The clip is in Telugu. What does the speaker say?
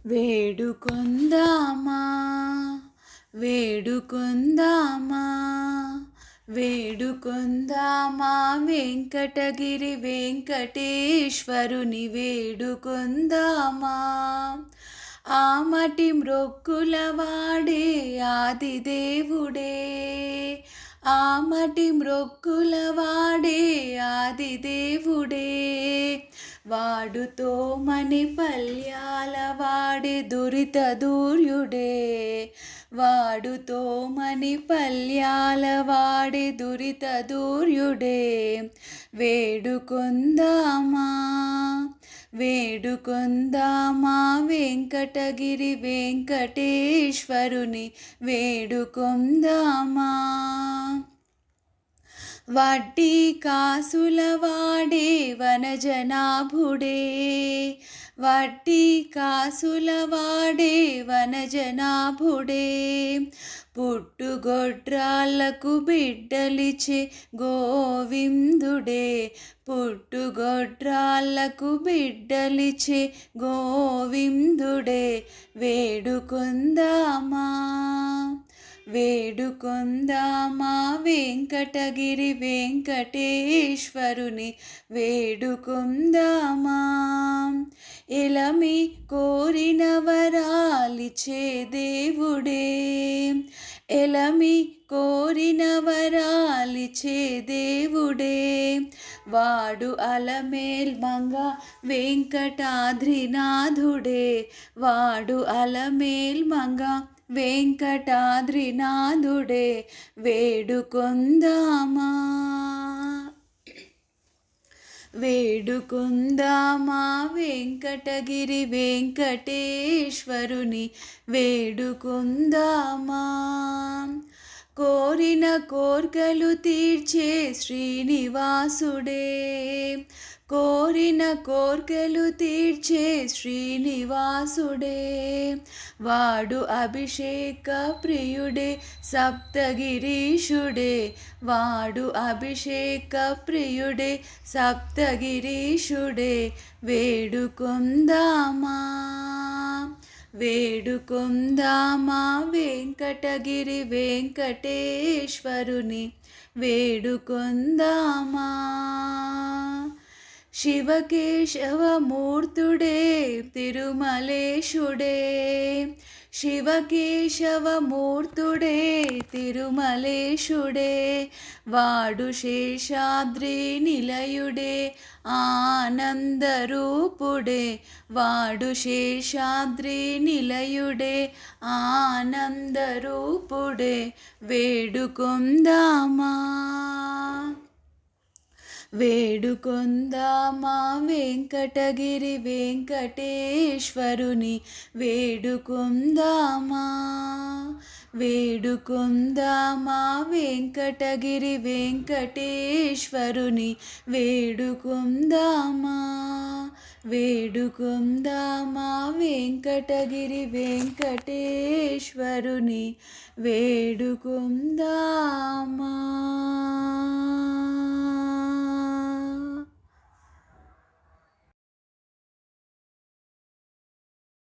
వేడుకొందామా వేడుకొందామా వేడుకొందామా వెంకటగిరి వెంకటేశ్వరుని వేడుకొందామా. ఆమటి మ్రొక్కుల వాడే ఆదిదేవుడే, ఆమటి మ్రొక్కుల వాడే ఆదిదేవుడే. వాడుతో మణి పల్యాల వాడే దురిత దూర్యుడే, వాడుతో మణి పల్యాల వాడే దురిత దూర్యుడే. వేడుకొందామా వేడుకొందామా వెంకటగిరి వెంకటేశ్వరుని వేడుకొందామా. వడ్డీ కాసుల వాడే వనజనాభుడే, వడ్డీ కాసుల వాడే వనజనాభుడే. పుట్టుగొడ్రాళ్లకు బిడ్డలిచే గోవిందుడే, పుట్టుగొడ్రాళ్లకు బిడ్డలిచే గోవిందుడే. వేడుకొందామా వేడుకొందామా వెంకటగిరి వెంకటేశ్వరుని వేడుకొందామా. ఎలమి కోరిన వరాలిచే దేవుడే, ఎలమి కోరిన వరాలిచే దేవుడే. వాడు అలమేల్ మంగ వెంకటాద్రినాథుడే, వాడు అలమేల్ మంగ వెంకటాద్రినాథుడే. వేడుకొందామా వేడుకొందామా వెంకటగిరి వెంకటేశ్వరుని వేడుకొందామా. కోరిన కోర్కెలు తీర్చే శ్రీనివాసుడే, కోరిన కోర్కెలు తీర్చే శ్రీనివాసుడే. వాడు అభిషేక ప్రియుడే సప్తగిరీషుడే, వాడు అభిషేక ప్రియుడే సప్తగిరీషుడే. వేడుకొందామా వేడుకొందామా వెంకటగిరి వెంకటేశ్వరుని వేడుకొందామా. శివకేశవమూర్తుడే తిరుమలేశుడే, శివకేశవమూర్తుడే తిరుమలేశుడే. వాడు శేషాద్రి నిలయుడే ఆనందరూపుడే, వాడు శేషాద్రి నిలయుడే ఆనందరూపుడే. వేడుకొందామా వేడుకొందామా వెంకటగిరి వెంకటేశ్వరుని వేడుకొందామా. వేడుకొందామా వెంకటగిరి వెంకటేశ్వరుని వేడుకొందామా. వేడుకొందామా వెంకటగిరి వెంకటేశ్వరుని వేడుకొందామా.